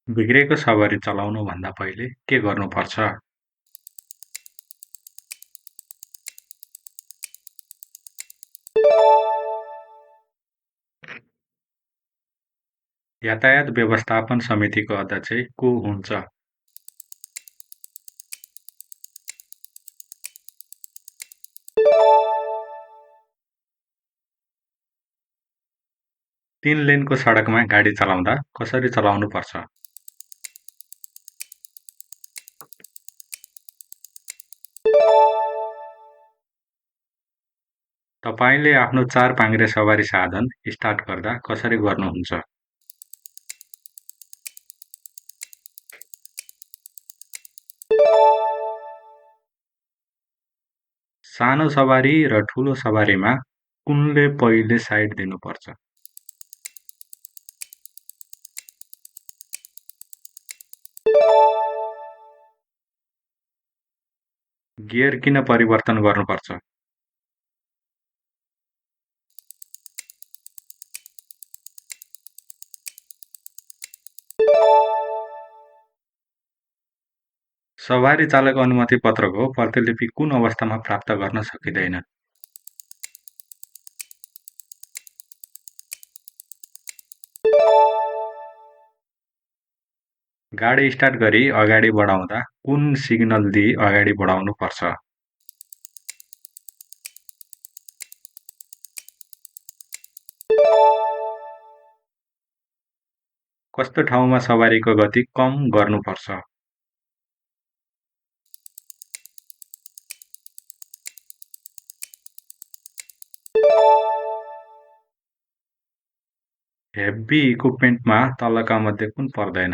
बिग्रेको सवारी चलाउनुभन्दा पहिले के गर्नुपर्छ? यातायात व्यवस्थापन समितिको अध्यक्ष को हुन्छ? तीन लेनको सडकमा गाडी चलाउँदा कसरी चलाउनुपर्छ? तपाईँले आफ्नो चार पाङ्ग्रे सवारी साधन स्टार्ट गर्दा कसरी गर्नुहुन्छ? सानो सवारी र ठुलो सवारीमा कुनले पहिले साइड दिनुपर्छ? गियर किन परिवर्तन गर्नुपर्छ? सवारी चालक अनुमति पत्रको प्रतिलिपि कुन अवस्थामा प्राप्त गर्न सकिँदैन? गाडी स्टार्ट गरी अगाडि बढाउँदा कुन सिग्नल दिई अगाडि बढाउनु पर्छ? कस्तो ठाउँमा सवारीको गति कम गर्नुपर्छ? हेभी इक्विपमेन्टमा तलका मध्ये कुन पर्दैन?